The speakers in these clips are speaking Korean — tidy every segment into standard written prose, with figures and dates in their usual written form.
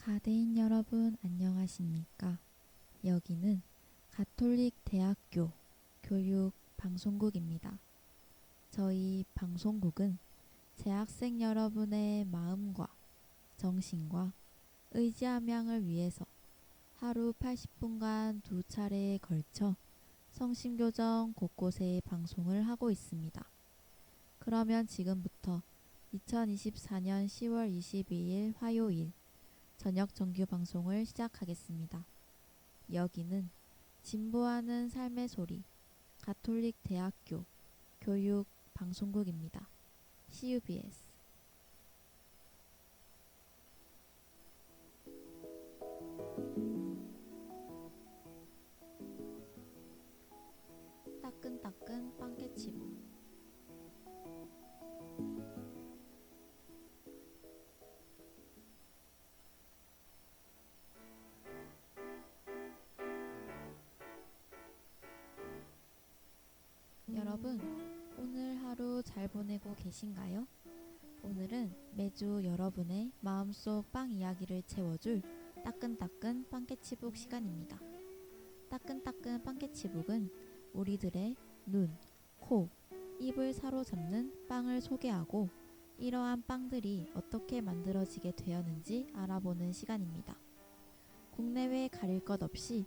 가대인 여러분 안녕하십니까? 여기는 가톨릭 대학교 교육 방송국입니다. 저희 방송국은 재학생 여러분의 마음과 정신과 의지 함양을 위해서 하루 80분간 2차례에 걸쳐 성심교정 곳곳에 방송을 하고 있습니다. 그러면 지금부터 2024년 10월 22일 화요일 저녁 정규 방송을 시작하겠습니다. 여기는 진보하는 삶의 소리 가톨릭 대학교 교육 방송국입니다. CUBS. 따끈따끈 빵깨치고 여러분, 오늘 하루 잘 보내고 계신가요? 오늘은 매주 여러분의 마음속 빵 이야기를 채워줄 따끈따끈 빵깨치북 시간입니다. 따끈따끈 빵깨치북은 우리들의 눈, 코, 입을 사로잡는 빵을 소개하고 이러한 빵들이 어떻게 만들어지게 되었는지 알아보는 시간입니다. 국내외 가릴 것 없이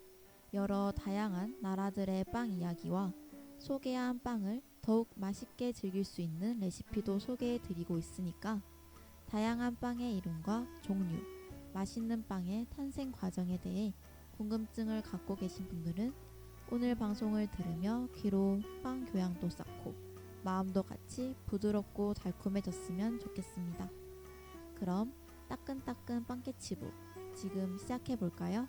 여러 다양한 나라들의 빵 이야기와 소개한 빵을 더욱 맛있게 즐길 수 있는 레시피도 소개해 드리고 있으니까 다양한 빵의 이름과 종류, 맛있는 빵의 탄생 과정에 대해 궁금증을 갖고 계신 분들은 오늘 방송을 들으며 귀로 빵 교양도 쌓고 마음도 같이 부드럽고 달콤해졌으면 좋겠습니다. 그럼 따끈따끈 빵깨치북 지금 시작해 볼까요?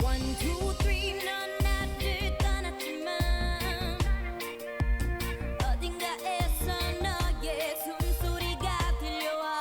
One, two, three, 넌 나를 떠났지만 어딘가에서 너의 숨소리가 들려와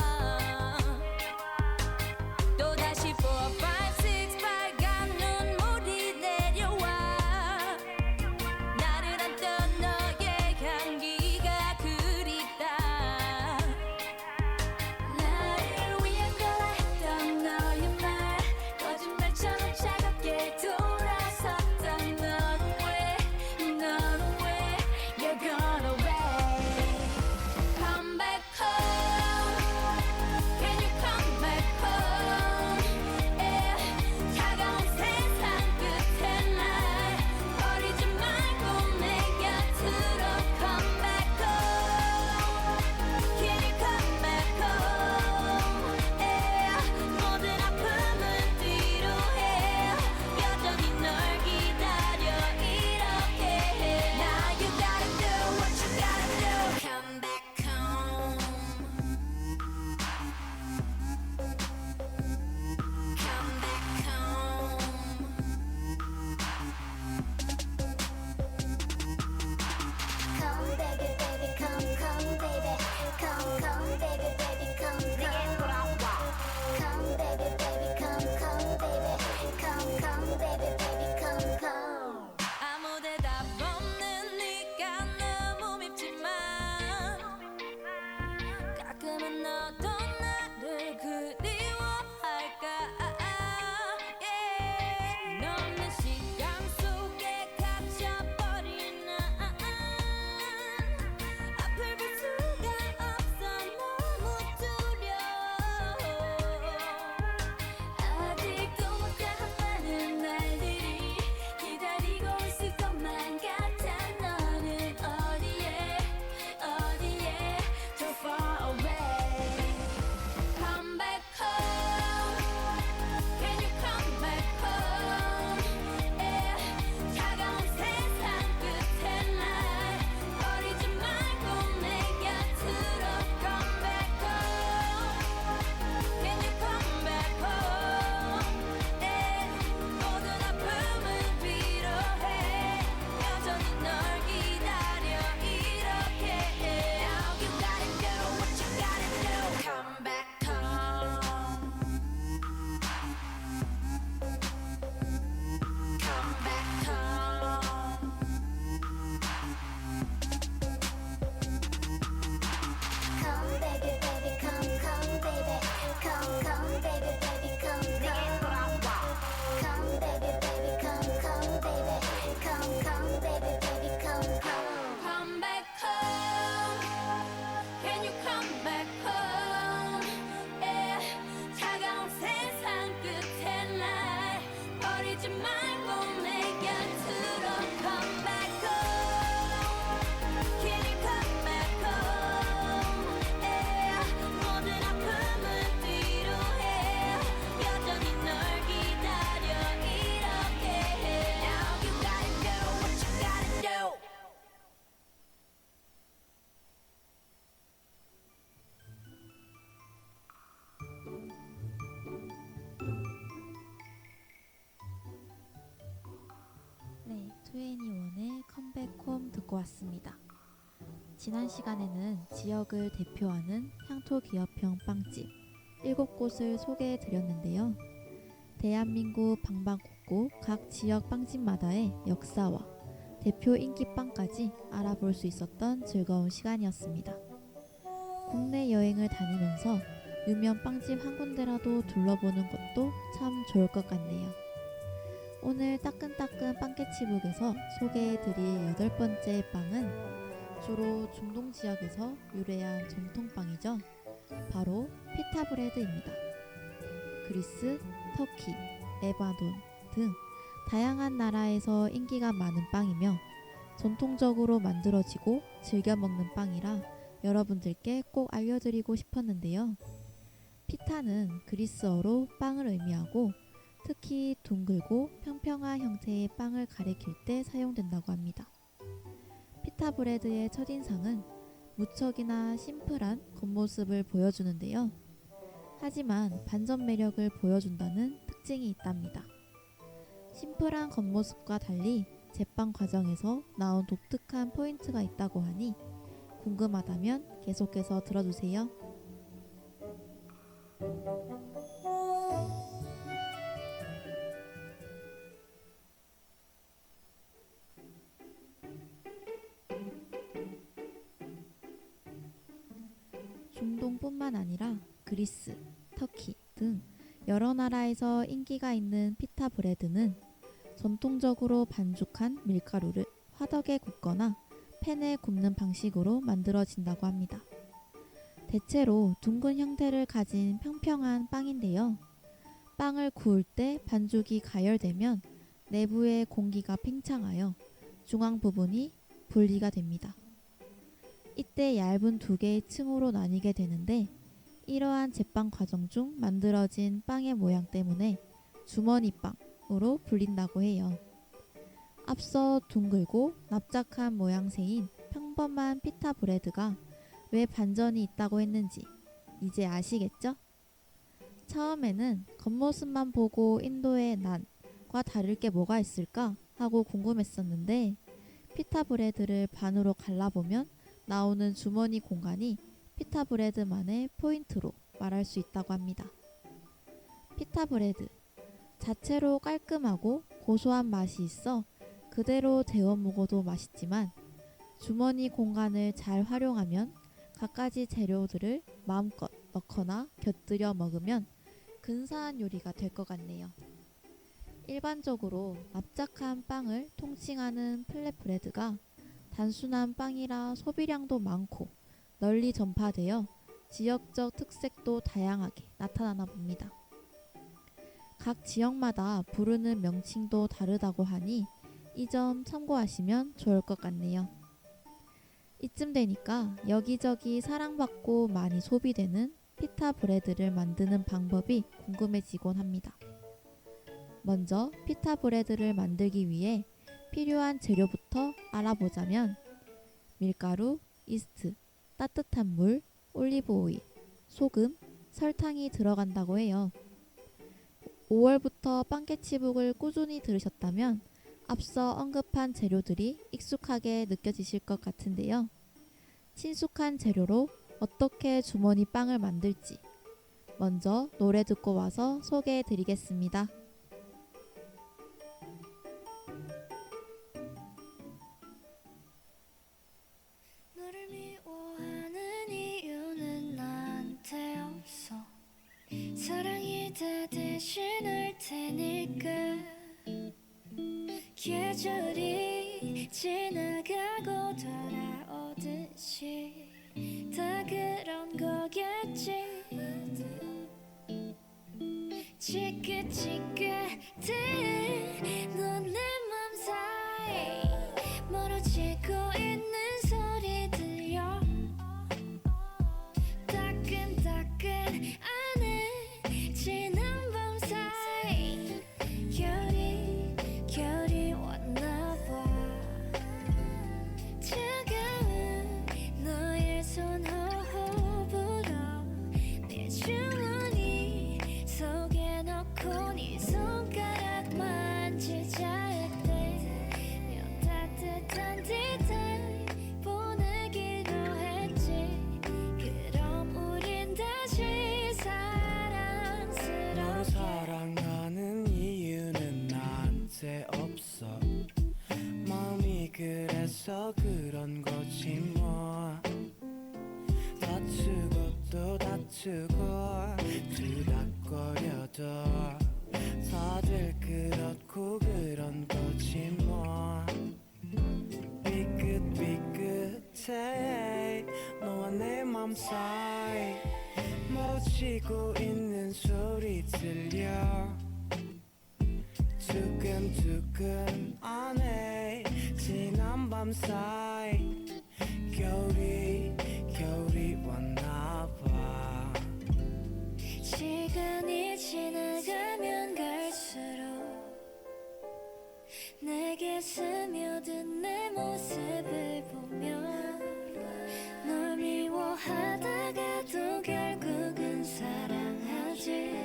back home. Yeah. 차가운 세상 끝에 날 버리지 말고 내 곁으로 come back home. Can you come back home? Yeah. 모든 아픔은 뒤로 해. 여전히 널 기다려 이렇게 해. Now you gotta do what you gotta do. 네, 2NE1의 컴백홈 듣고 왔습니다. 지난 시간에는 지역을 대표하는 향토 기업형 빵집 7곳을 소개해 드렸는데요. 대한민국 방방곡곡 각 지역 빵집마다의 역사와 대표 인기 빵까지 알아볼 수 있었던 즐거운 시간이었습니다. 국내 여행을 다니면서 유명 빵집 한 군데라도 둘러보는 것도 참 좋을 것 같네요. 오늘 따끈따끈 빵깨치북에서 소개해드릴 8번째 빵은 주로 중동 지역에서 유래한 전통빵이죠. 바로 피타브레드입니다. 그리스, 터키, 레바논 등 다양한 나라에서 인기가 많은 빵이며 전통적으로 만들어지고 즐겨 먹는 빵이라 여러분들께 꼭 알려드리고 싶었는데요. 피타는 그리스어로 빵을 의미하고 특히 둥글고 평평한 형태의 빵을 가리킬 때 사용된다고 합니다. 피타 브레드의 첫인상은 무척이나 심플한 겉모습을 보여주는데요. 하지만 반전 매력을 보여준다는 특징이 있답니다. 심플한 겉모습과 달리 제빵 과정에서 나온 독특한 포인트가 있다고 하니 궁금하다면 계속해서 들어주세요. 중동뿐만 아니라 그리스, 터키 등 여러 나라에서 인기가 있는 피타 브레드는 전통적으로 반죽한 밀가루를 화덕에 굽거나 팬에 굽는 방식으로 만들어진다고 합니다. 대체로 둥근 형태를 가진 평평한 빵인데요. 빵을 구울 때 반죽이 가열되면 내부의 공기가 팽창하여 중앙 부분이 분리가 됩니다. 이때 얇은 두 개의 층으로 나뉘게 되는데 이러한 제빵 과정 중 만들어진 빵의 모양 때문에 주머니빵으로 불린다고 해요. 앞서 둥글고 납작한 모양새인 평범한 피타 브레드가 왜 반전이 있다고 했는지 이제 아시겠죠? 처음에는 겉모습만 보고 인도의 난과 다를 게 뭐가 있을까 하고 궁금했었는데 피타 브레드를 반으로 갈라보면 나오는 주머니 공간이 피타 브레드만의 포인트로 말할 수 있다고 합니다. 피타 브레드 자체로 깔끔하고 고소한 맛이 있어 그대로 데워 먹어도 맛있지만 주머니 공간을 잘 활용하면 갖가지 재료들을 마음껏 넣거나 곁들여 먹으면 근사한 요리가 될 것 같네요. 일반적으로 납작한 빵을 통칭하는 플랫브레드가 단순한 빵이라 소비량도 많고 널리 전파되어 지역적 특색도 다양하게 나타나나 봅니다. 각 지역마다 부르는 명칭도 다르다고 하니 이 점 참고하시면 좋을 것 같네요. 이쯤 되니까 여기저기 사랑받고 많이 소비되는 피타 브레드를 만드는 방법이 궁금해지곤 합니다. 먼저 피타 브레드를 만들기 위해 필요한 재료부터 알아보자면 밀가루, 이스트, 따뜻한 물, 올리브 오일, 소금, 설탕이 들어간다고 해요. 5월부터 빵깨치북을 꾸준히 들으셨다면 앞서 언급한 재료들이 익숙하게 느껴지실 것 같은데요. 친숙한 재료로 어떻게 주머니 빵을 만들지 먼저 노래 듣고 와서 소개해 드리겠습니다. 너를 미워하는 이유는 나한테 없어. 사랑이 다 대신할 테니까. 계절이 지나가고 돌아오듯이 다 그런 거겠지. 지긋지긋해 넌 내 맘 사이 멀어지고 있는 소리 들려. 따끈따끈 안에 지난 밤 사이 겨울이 왔나봐. 차가운 너의 손 호흡으로 내 주머니 속에 넣고 네 손가락 만지자 했대. 면 따뜻한 디테일 보내기로 했지. 그럼 우린 다시 너를 사랑스럽게. 사랑하는 이유는 나한테 없어. 마음이 그래서 그런 거지 뭐. 다투고 또 다투고 투닥거려도 다들 그렇고 그런 거지 뭐. 삐끗삐끗해 너와 내 맘 사이 멀어지고 있는 소리 들려. 두근두근 안에 지난 밤 사이 겨울이 왔나봐. 시간이 지나가면 갈수록 내게 스며든 내 모습을 보면 널 미워하다가도 결국은 사랑하지.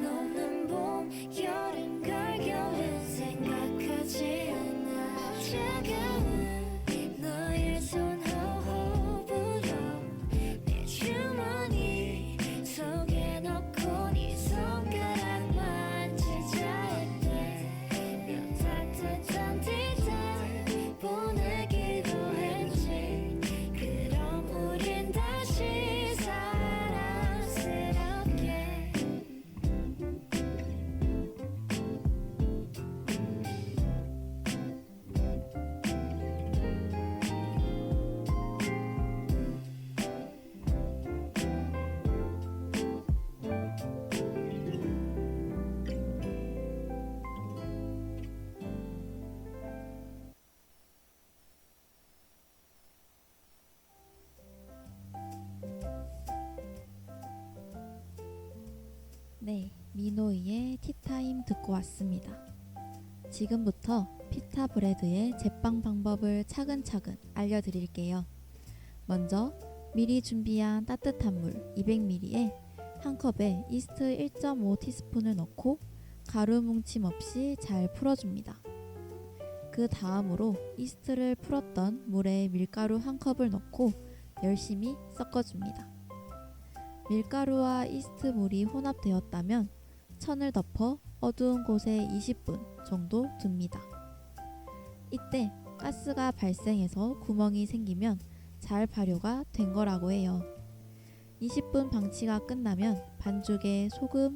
너는 봄, 여름, 가을, 겨울은 생각하지 않아. 차가운 너의 손 호흡으로 내 주머니 속에 넣고 네 손가락 만지자 했대. 면 따뜻한 디테일 보내기로 했지. 그럼 우린 다시 사랑스럽게. 네, 미노이의 티타임 듣고 왔습니다. 지금부터 피타 브레드의 제빵 방법을 차근차근 알려드릴게요. 먼저 미리 준비한 따뜻한 물 200ml에 한 컵에 이스트 1.5티스푼을 넣고 가루 뭉침 없이 잘 풀어줍니다. 그 다음으로 이스트를 풀었던 물에 밀가루 한 컵을 넣고 열심히 섞어줍니다. 밀가루와 이스트 물이 혼합되었다면 천을 덮어 어두운 곳에 20분 정도 둡니다. 이때 가스가 발생해서 구멍이 생기면 잘 발효가 된 거라고 해요. 20분 방치가 끝나면 반죽에 소금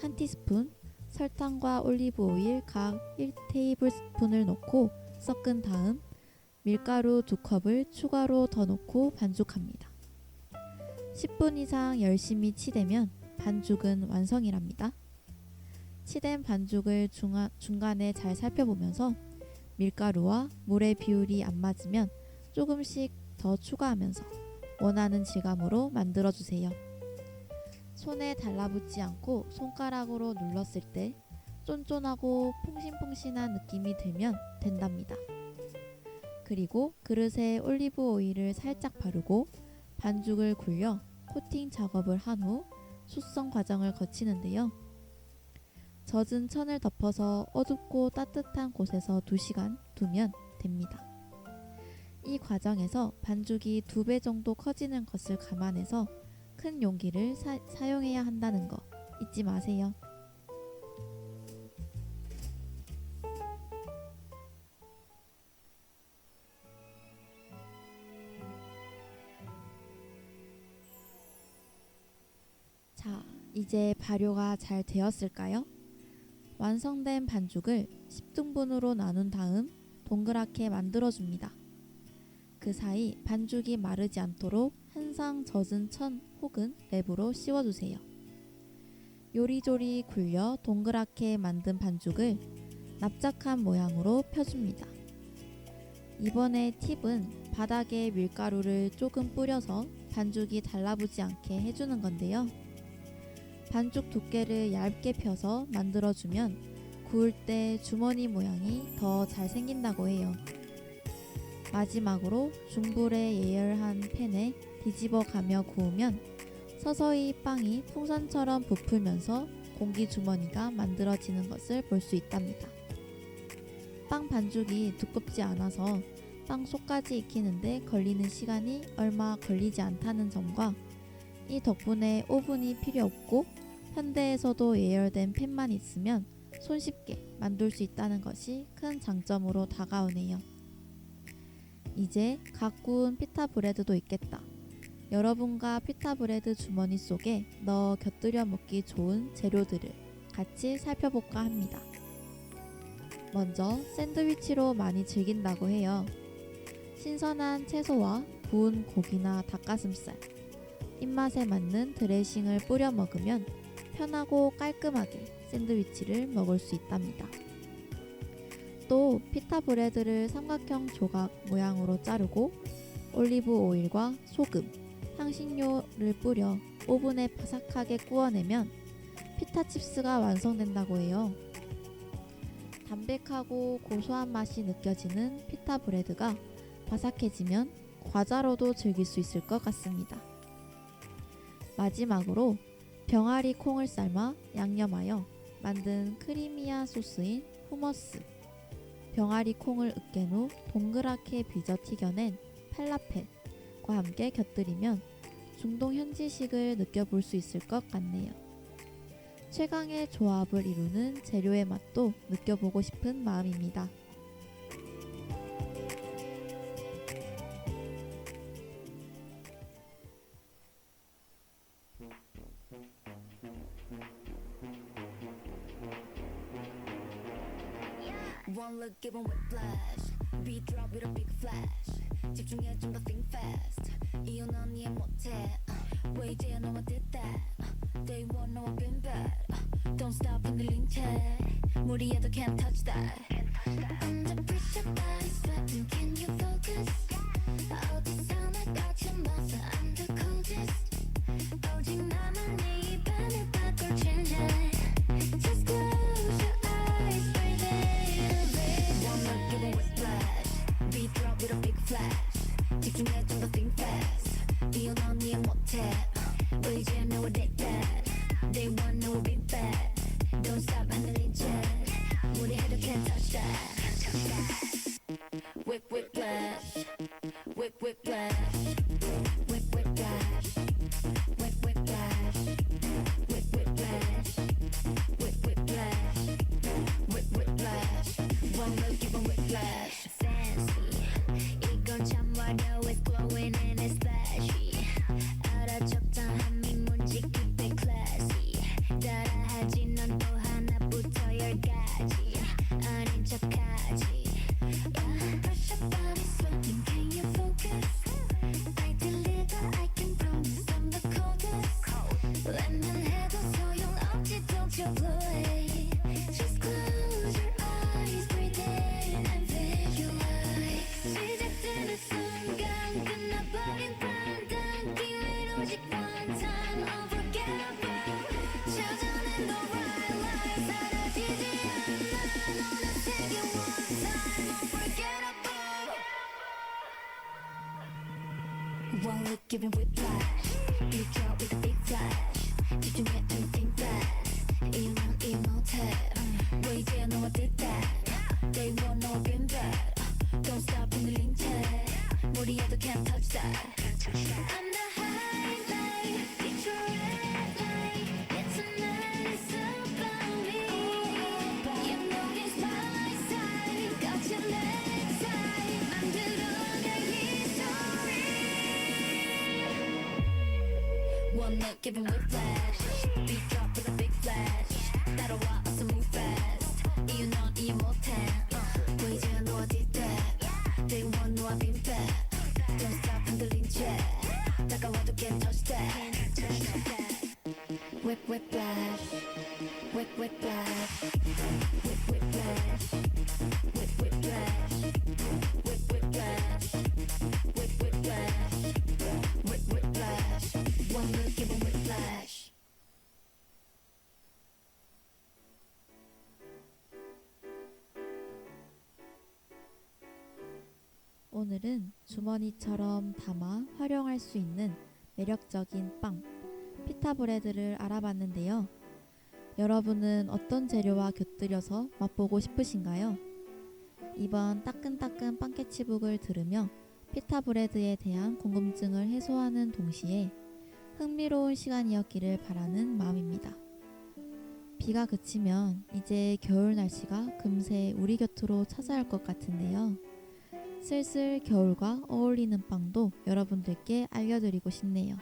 1티스푼, 설탕과 올리브 오일 각 1테이블스푼을 넣고 섞은 다음 밀가루 2컵을 추가로 더 넣고 반죽합니다. 10분 이상 열심히 치대면 반죽은 완성이랍니다. 치댄 반죽을 중간에 잘 살펴보면서 밀가루와 물의 비율이 안 맞으면 조금씩 더 추가하면서 원하는 질감으로 만들어주세요. 손에 달라붙지 않고 손가락으로 눌렀을 때 쫀쫀하고 퐁신퐁신한 느낌이 들면 된답니다. 그리고 그릇에 올리브 오일을 살짝 바르고 반죽을 굴려 코팅 작업을 한 후 숙성 과정을 거치는데요. 젖은 천을 덮어서 어둡고 따뜻한 곳에서 2시간 두면 됩니다. 이 과정에서 반죽이 2배 정도 커지는 것을 감안해서 큰 용기를 사용해야 한다는 거 잊지 마세요. 자, 이제 발효가 잘 되었을까요? 완성된 반죽을 10등분으로 나눈 다음 동그랗게 만들어줍니다. 그 사이 반죽이 마르지 않도록 한상 젖은 천 혹은 랩으로 씌워주세요. 요리조리 굴려 동그랗게 만든 반죽을 납작한 모양으로 펴줍니다. 이번에 팁은 바닥에 밀가루를 조금 뿌려서 반죽이 달라붙지 않게 해주는 건데요. 반죽 두께를 얇게 펴서 만들어주면 구울 때 주머니 모양이 더 잘 생긴다고 해요. 마지막으로 중불에 예열한 팬에 뒤집어 가며 구우면 서서히 빵이 풍선처럼 부풀면서 공기 주머니가 만들어지는 것을 볼 수 있답니다. 빵 반죽이 두껍지 않아서 빵 속까지 익히는데 걸리는 시간이 얼마 걸리지 않다는 점과 이 덕분에 오븐이 필요 없고 현대에서도 예열된 팬만 있으면 손쉽게 만들 수 있다는 것이 큰 장점으로 다가오네요. 이제 갓 구운 피타 브레드도 있겠다. 여러분과 피타 브레드 주머니 속에 넣어 곁들여 먹기 좋은 재료들을 같이 살펴볼까 합니다. 먼저 샌드위치로 많이 즐긴다고 해요. 신선한 채소와 구운 고기나 닭가슴살, 입맛에 맞는 드레싱을 뿌려 먹으면 편하고 깔끔하게 샌드위치를 먹을 수 있답니다. 또 피타 브레드를 삼각형 조각 모양으로 자르고 올리브 오일과 소금, 향신료를 뿌려 오븐에 바삭하게 구워내면 피타 칩스가 완성된다고 해요. 담백하고 고소한 맛이 느껴지는 피타 브레드가 바삭해지면 과자로도 즐길 수 있을 것 같습니다. 마지막으로 병아리 콩을 삶아 양념하여 만든 크리미한 소스인 후머스, 병아리 콩을 으깬 후 동그랗게 빚어 튀겨낸 팔라펠과 함께 곁들이면 중동 현지식을 느껴볼 수 있을 것 같네요. 최강의 조합을 이루는 재료의 맛도 느껴보고 싶은 마음입니다. One look given whiplash Beat drop with a big flash 집중해 좀 더 think fast 이유는 이해 못해 왜 이제야 너와 did that Day one 너와 been bad Don't stop 흔들린 채 무리해도 can't touch that Under pressure body sweating Can you focus 어디서 날 거쳐봐서 I'm the coldest 오직 나만 네 입안을 바꿀 change Just close your eyes baby One look give a whiplash Beat drop with a big flash 집중해 좀 더 think fast 이유 넌 이해 못해 왜 이제 너와 did that Day one 너와 been bad Don't stop 흔들린 채 무리해도 can't touch that Whip whiplash Whip whiplash Whip whiplash Whip whiplash Whip whiplash Whip whiplash Whip whiplash One look give a whiplash Fancy 이건 참 화려해 glowing and it's flashy 알아 적당함이 뭔지 keep it classy 따라하지 넌 또 하나부터 열까지 아닌 척하지 Pressure body sweating can you focus I deliver I can promise I'm the coldest 웬만해도 소용없지 don't you play Just close your eyes breathe in and visualize 시작되는 순간 끝나버린 판단 기회는 오직 one time unforgettable 찾아낸 the right line 사라지지 않아 너는 세계 one time unforgettable One look giving whiplash You drop with a big flash 집중해 and think fast 이유 넌 이해 못해 왜 이제야 너와 did that Day one 너와 been bad Don't stop 흔들린 채 무리해도 can't touch that I'm the highlight It's your red light It's tonight it's about me You know it's my side 거친 내 side 만들어갈 history One look giving whiplash Beat drop with a big flash 따라와 어서 move fast 이유 넌 이해 못해 왜 이제야 너와 did that Day one 너와 been bad Don't stop 흔들린 채 다가와도 can't touch that. Whip whiplash, whip whiplash, whip whiplash, whip whiplash, whip whiplash, whip whiplash, whip whiplash. One look, give 'em whiplash. 오늘은 주머니처럼 담아 활용할 수 있는 매력적인 빵, 피타브레드를 알아봤는데요. 여러분은 어떤 재료와 곁들여서 맛보고 싶으신가요? 이번 따끈따끈 빵깨치북을 들으며 피타브레드에 대한 궁금증을 해소하는 동시에 흥미로운 시간이었기를 바라는 마음입니다. 비가 그치면 이제 겨울 날씨가 금세 우리 곁으로 찾아올 것 같은데요. 슬슬 겨울과 어울리는 빵도 여러분들께 알려드리고 싶네요.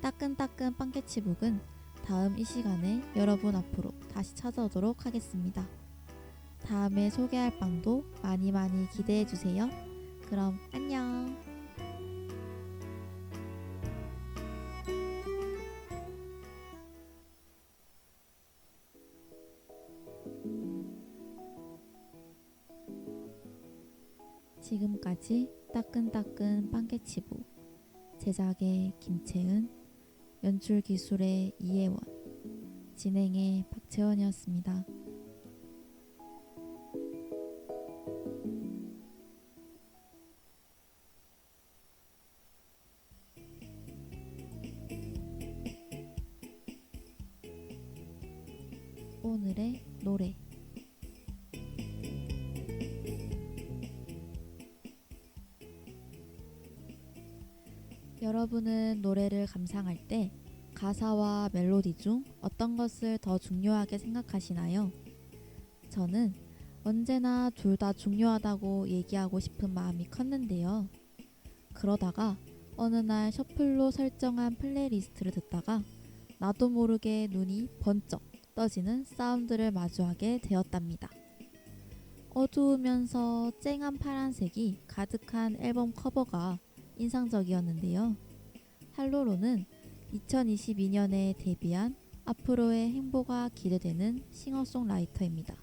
따끈따끈 빵깨치북은 다음 이 시간에 여러분 앞으로 다시 찾아오도록 하겠습니다. 다음에 소개할 빵도 많이 많이 기대해주세요. 그럼 안녕! 지금까지 따끈따끈 빵깨치북, 제작의 김채은, 연출기술의 이혜원, 진행의 박채원이었습니다. 오늘의 노래. 여러분은 노래를 감상할 때 가사와 멜로디 중 어떤 것을 더 중요하게 생각하시나요? 저는 언제나 둘 다 중요하다고 얘기하고 싶은 마음이 컸는데요. 그러다가 어느 날 셔플로 설정한 플레이리스트를 듣다가 나도 모르게 눈이 번쩍 떠지는 사운드를 마주하게 되었답니다. 어두우면서 쨍한 파란색이 가득한 앨범 커버가 인상적이었는데요. 할로로는 2022년에 데뷔한 앞으로의 행보가 기대되는 싱어송라이터입니다.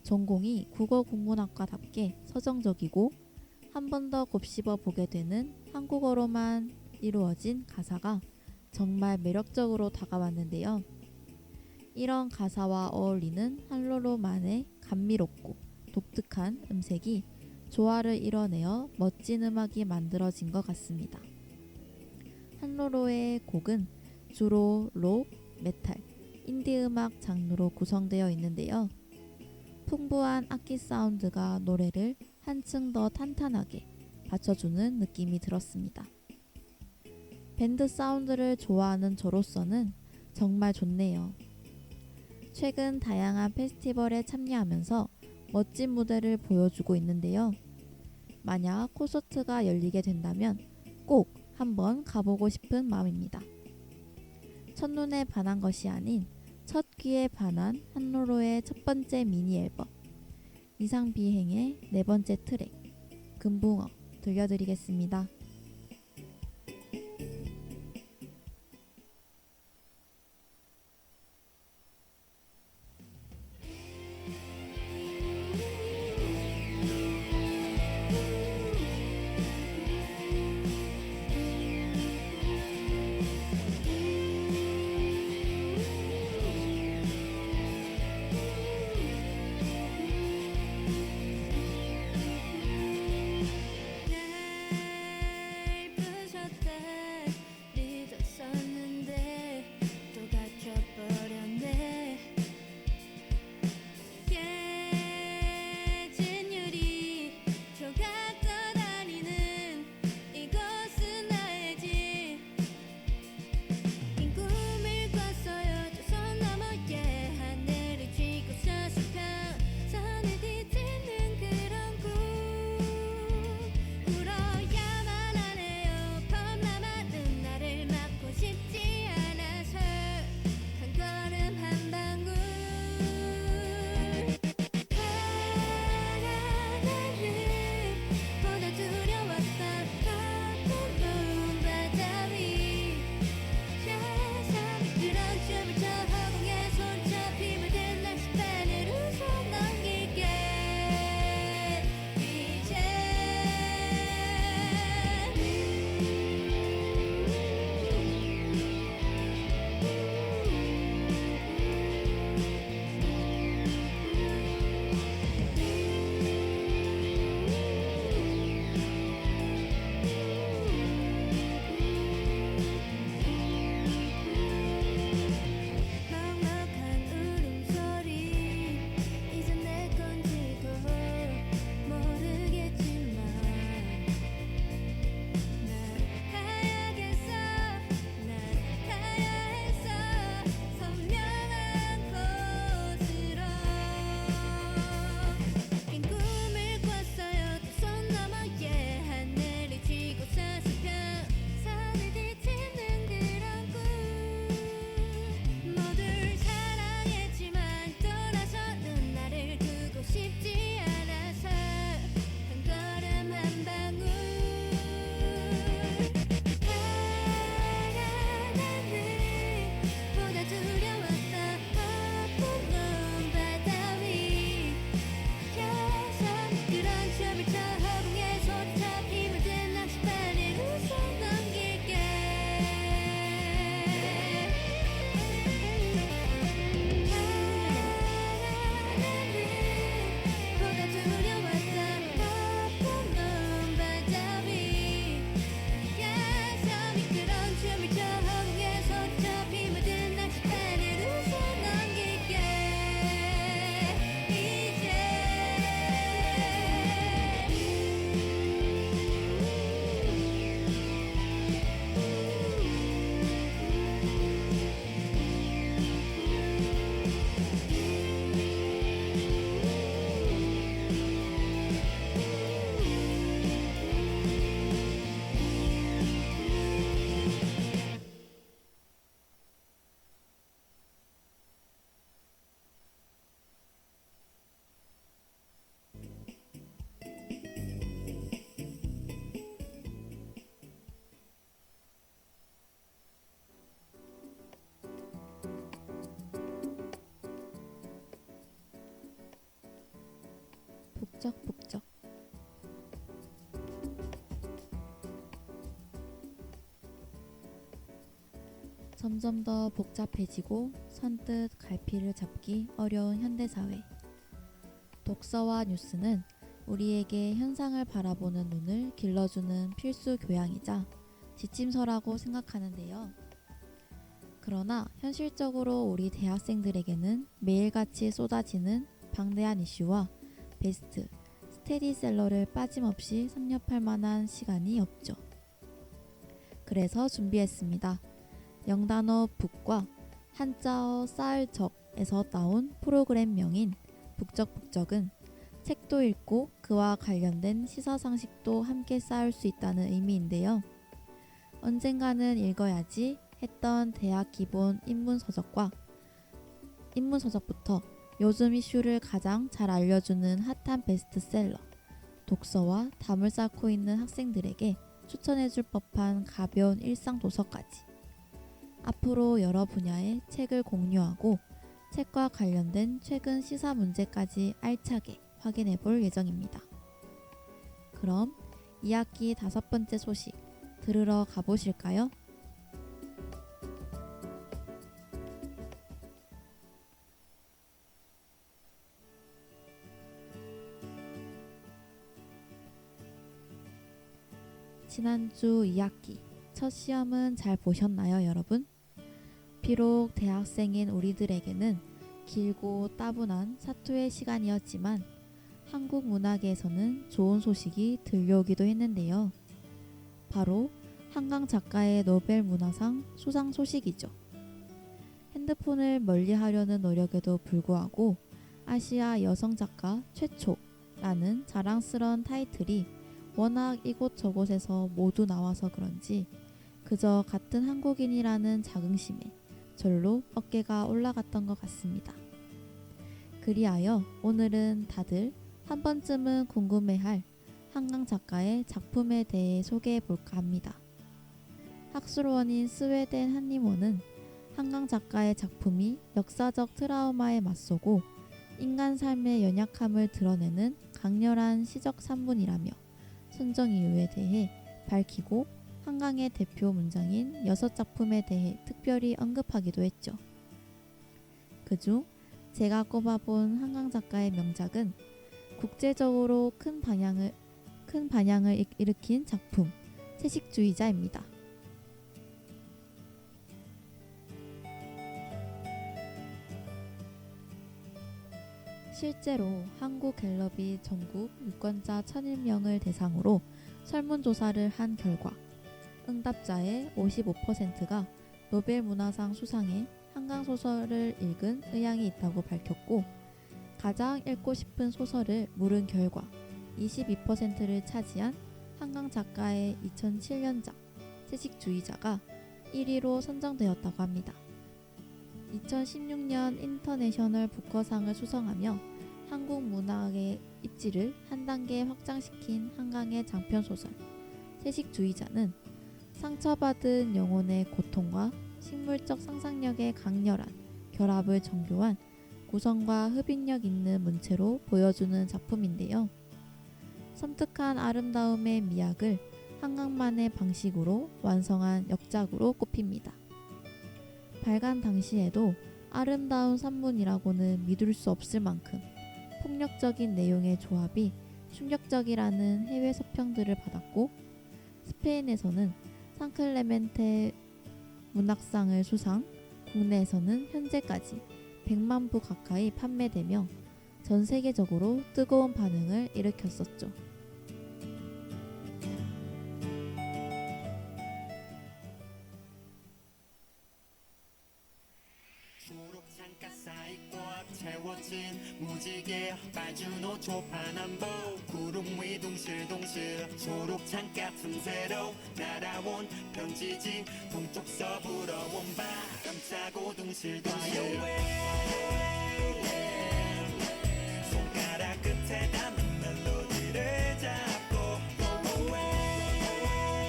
전공이 국어 국문학과답게 서정적이고 한 번 더 곱씹어 보게 되는 한국어로만 이루어진 가사가 정말 매력적으로 다가왔는데요. 이런 가사와 어울리는 할로로만의 감미롭고 독특한 음색이 조화를 이뤄내어 멋진 음악이 만들어진 것 같습니다. 할로로의 곡은 주로 록, 메탈, 인디 음악 장르로 구성되어 있는데요. 풍부한 악기 사운드가 노래를 한층 더 탄탄하게 받쳐주는 느낌이 들었습니다. 밴드 사운드를 좋아하는 저로서는 정말 좋네요. 최근 다양한 페스티벌에 참여하면서 멋진 무대를 보여주고 있는데요. 만약 콘서트가 열리게 된다면 꼭 한번 가보고 싶은 마음입니다. 첫눈에 반한 것이 아닌 첫 귀에 반한 할로로의 첫 번째 미니 앨범 이상비행의 네 번째 트랙 금붕어 들려드리겠습니다. 북적북적. 점점 더 복잡해지고 선뜻 갈피를 잡기 어려운 현대사회. 독서와 뉴스는 우리에게 현상을 바라보는 눈을 길러주는 필수 교양이자 지침서라고 생각하는데요. 그러나 현실적으로 우리 대학생들에게는 매일같이 쏟아지는 방대한 이슈와 베스트, 스테디셀러를 빠짐없이 섭렵할 만한 시간이 없죠. 그래서 준비했습니다. 영단어 북과 한자어 쌀적에서 따온 프로그램명인 북적북적은 책도 읽고 그와 관련된 시사상식도 함께 쌓을 수 있다는 의미인데요. 언젠가는 읽어야지 했던 대학 기본 인문서적부터 요즘 이슈를 가장 잘 알려주는 핫한 베스트셀러, 독서와 담을 쌓고 있는 학생들에게 추천해줄 법한 가벼운 일상 도서까지. 앞으로 여러 분야의 책을 공유하고 책과 관련된 최근 시사 문제까지 알차게 확인해 볼 예정입니다. 그럼 2학기 5번째 소식 들으러 가보실까요? 지난주 2학기 첫 시험은 잘 보셨나요, 여러분? 비록 대학생인 우리들에게는 길고 따분한 사투의 시간이었지만 한국 문학에서는 좋은 소식이 들려오기도 했는데요. 바로 한강 작가의 노벨 문학상 수상 소식이죠. 핸드폰을 멀리하려는 노력에도 불구하고 아시아 여성 작가 최초라는 자랑스러운 타이틀이 워낙 이곳저곳에서 모두 나와서 그런지 그저 같은 한국인이라는 자긍심에 절로 어깨가 올라갔던 것 같습니다. 그리하여 오늘은 다들 한 번쯤은 궁금해할 한강 작가의 작품에 대해 소개해 볼까 합니다. 학술원인 스웨덴 한림원은 한강 작가의 작품이 역사적 트라우마에 맞서고 인간 삶의 연약함을 드러내는 강렬한 시적 산문이라며 선정 이유에 대해 밝히고 한강의 대표 문장인 6작품에 대해 특별히 언급하기도 했죠. 그중 제가 꼽아본 한강 작가의 명작은 국제적으로 큰 반향을 일으킨 작품 채식주의자입니다. 실제로 한국갤럽이 전국 유권자 1001명을 대상으로 설문조사를 한 결과 응답자의 55%가 노벨 문학상 수상에 한강 소설을 읽은 의향이 있다고 밝혔고 가장 읽고 싶은 소설을 물은 결과 22%를 차지한 한강 작가의 2007년작 채식주의자가 1위로 선정되었다고 합니다. 2016년 인터내셔널 부커상을 수상하며 한국 문학의 입지를 한 단계 확장시킨 한강의 장편소설 채식주의자는 상처받은 영혼의 고통과 식물적 상상력의 강렬한 결합을 정교한 구성과 흡입력 있는 문체로 보여주는 작품인데요. 섬뜩한 아름다움의 미학을 한강만의 방식으로 완성한 역작으로 꼽힙니다. 발간 당시에도 아름다운 산문이라고는 믿을 수 없을 만큼 폭력적인 내용의 조합이 충격적이라는 해외 서평들을 받았고 스페인에서는 상클레멘테 문학상을 수상, 국내에서는 현재까지 100만 부 가까이 판매되며 전 세계적으로 뜨거운 반응을 일으켰었죠. 창가사이 꽉 채워진 무지개 빨준 옷 조판한복 구름 위 둥실둥실 초록 창가 틈새로 날아온 편지지 동쪽 서부러 온 바람 짜고 둥실둥실 손가락 끝에 담은 멜로디를 잡고 Go away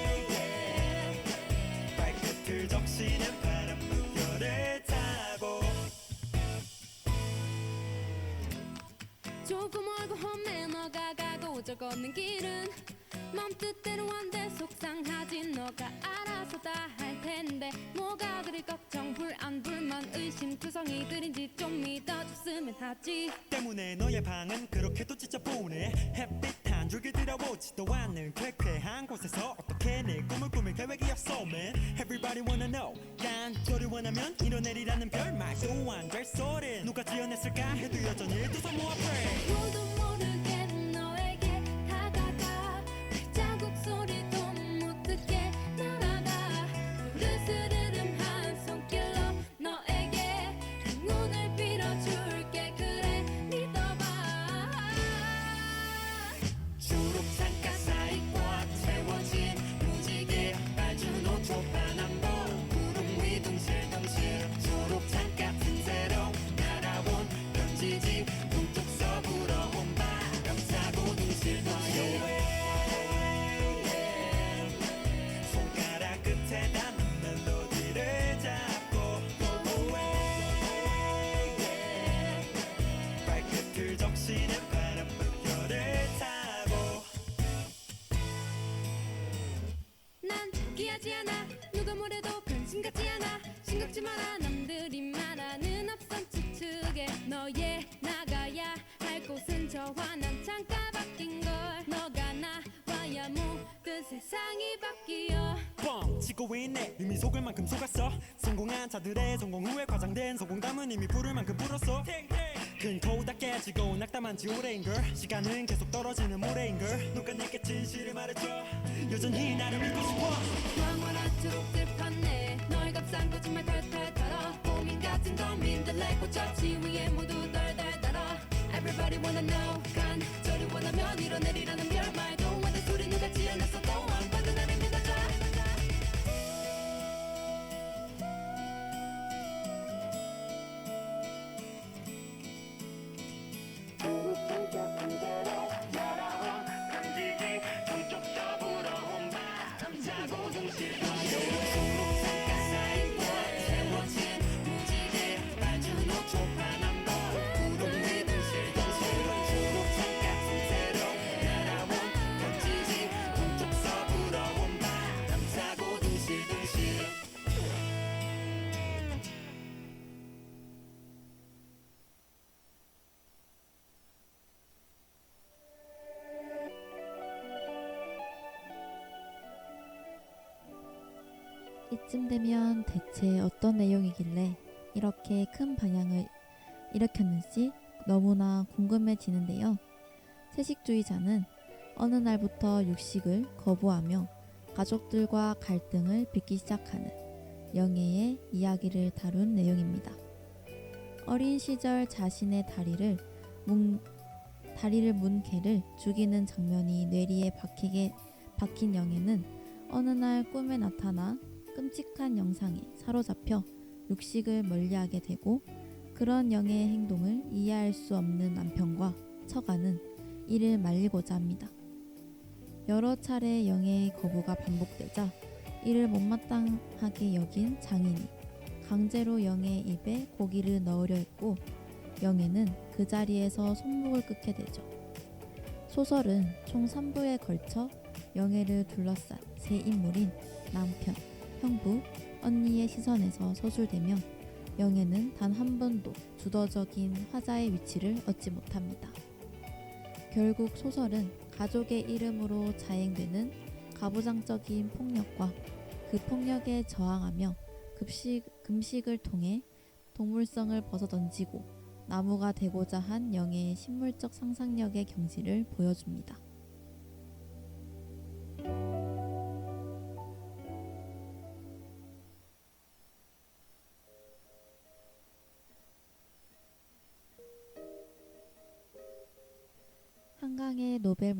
발끝을 적시는 바람 물결을 타고 조금 얼굴 험해 너가 투성이들인지 좀 믿어줬으면 하지. 때문에 너의 방은 그렇게도 지저분해. 햇빛 한 줄기 들어오지도 않는 쾌쾌한 곳에서 어떻게 내 꿈을 꾸밀 계획이 없어 man. Everybody wanna know 깐소리 원하면 이뤄내리라는 별말도 안 될 소리 누가 지어냈을까 해도 여전히 두 손 모아 pray. 모두 모르게 너에게 다가가 발자국 소리도 못 듣게 날아가 느스르름 한 손길로 너에게 행운을 빌어줄게. 그래 믿어봐. 초록창가 사이과 채워진 무지개 빨준 옷 초판한복 구름 위 둥실둥실 초록창가 틈새로 날아온 편지지 북쪽 서부러 온 바람 타고 둥실둥실 손가락 끝에 닿는 멜로디를 잡고 발끝을 적시는 바람 물결을 타고 난 포기하지 않아. 누가 뭐래도 관심 갖지 않아. 심각지 마라. 남들이 말하는 앞선 추측에 너의 나가야 할 곳은 저 환한 창가 바뀐 걸. 너가 나와야 모든 세상이 바뀌어. 뻥 치고 있네 이미 속을 만큼 속았어. 성공한 자들의 성공 후에 과장된 성공담은 이미 부를 만큼 불었어. 큰 거울 다 깨지고 낙담한 지 오래인걸. 시간은 계속 떨어지는 모래인걸. 누가 내게 진실을 말해줘 여전히 나를 믿고 싶어. 영원한 초록들 판네 널 값싼 거짓말 탈탈 털어. 고민 같은 고민들의 꽃잡지 위에 모두 덜덜 달아. Everybody wanna know 간절히 원하면 이뤄내리라는 별말도 안 돼. 소리 누가 지어냈어도 안 봐도 나를 믿어줘. 편지지 동쪽 서부러 온 바람 타고 초록창가 사이과 채워진 무지개 빨준 옷 초판한복 구름 위 둥실둥실 초록창가 틈새로 날아온 편지지 동쪽 서부러 온 바람 타고 둥실둥실 이쯤 되면 대체 어떤 내용이길래 이렇게 큰 방향을 일으켰는지 너무나 궁금해지는데요. 채식주의자는 어느 날부터 육식을 거부하며 가족들과 갈등을 빚기 시작하는 영예의 이야기를 다룬 내용입니다. 어린 시절 자신의 다리를 문 개를 죽이는 장면이 뇌리에 박힌 영예는 어느 날 꿈에 나타나 끔찍한 영상에 사로잡혀 육식을 멀리하게 되고 그런 영예의 행동을 이해할 수 없는 남편과 처가는 이를 말리고자 합니다. 여러 차례 영예의 거부가 반복되자 이를 못마땅하게 여긴 장인이 강제로 영예의 입에 고기를 넣으려 했고 영예는 그 자리에서 손목을 끊게 되죠. 소설은 총 3부에 걸쳐 영예를 둘러싼 세 인물인 남편, 형부, 언니의 시선에서 서술되며 영예는 단 한 번도 주도적인 화자의 위치를 얻지 못합니다. 결국 소설은 가족의 이름으로 자행되는 가부장적인 폭력과 그 폭력에 저항하며 금식을 통해 동물성을 벗어던지고 나무가 되고자 한 영예의 식물적 상상력의 경지를 보여줍니다. 한강의 노벨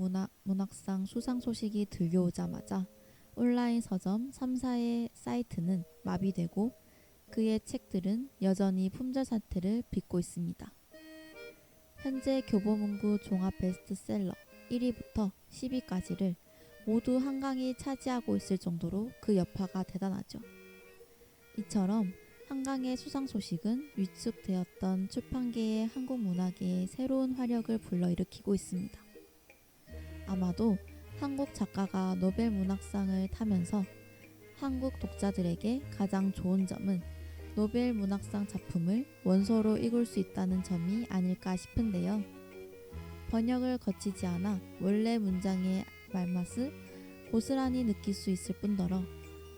문학상 수상 소식이 들려오자마자 온라인 서점 3사의 사이트는 마비되고 그의 책들은 여전히 품절 사태를 빚고 있습니다. 현재 교보문고 종합 베스트셀러 1위부터 10위까지를 모두 한강이 차지하고 있을 정도로 그 여파가 대단하죠. 이처럼 한강의 수상 소식은 위축되었던 출판계의 한국 문학계에 새로운 화력을 불러일으키고 있습니다. 아마도 한국 작가가 노벨 문학상을 타면서 한국 독자들에게 가장 좋은 점은 노벨 문학상 작품을 원서로 읽을 수 있다는 점이 아닐까 싶은데요. 번역을 거치지 않아 원래 문장의 말맛을 고스란히 느낄 수 있을 뿐더러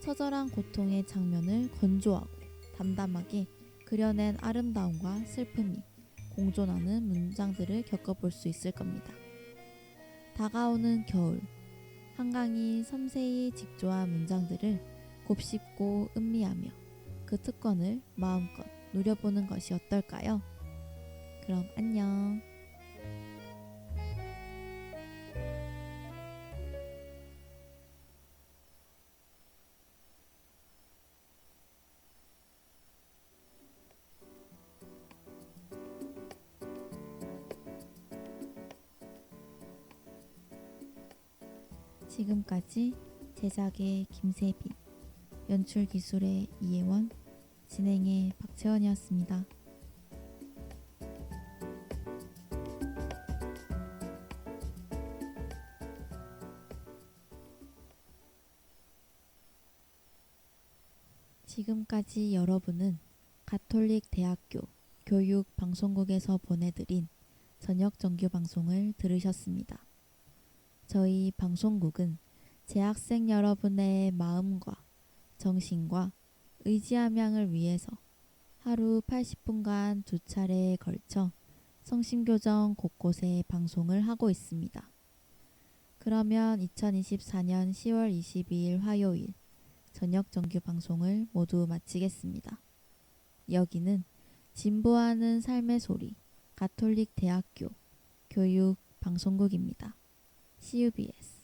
처절한 고통의 장면을 건조하고 담담하게 그려낸 아름다움과 슬픔이 공존하는 문장들을 겪어볼 수 있을 겁니다. 다가오는 겨울, 한강이 섬세히 직조한 문장들을 곱씹고 음미하며 그 특권을 마음껏 누려보는 것이 어떨까요? 그럼 안녕. 지금까지 제작의 김세빈, 연출 기술의 이혜원, 진행의 박채원이었습니다. 지금까지 여러분은 가톨릭 대학교 교육방송국에서 보내드린 저녁 정규 방송을 들으셨습니다. 저희 방송국은 재학생 여러분의 마음과 정신과 의지함양을 위해서 하루 80분간 2차례에 걸쳐 성심교정 곳곳에 방송을 하고 있습니다. 그러면 2024년 10월 22일 화요일 저녁 정규 방송을 모두 마치겠습니다. 여기는 진보하는 삶의 소리 가톨릭 대학교 교육 방송국입니다. CUBS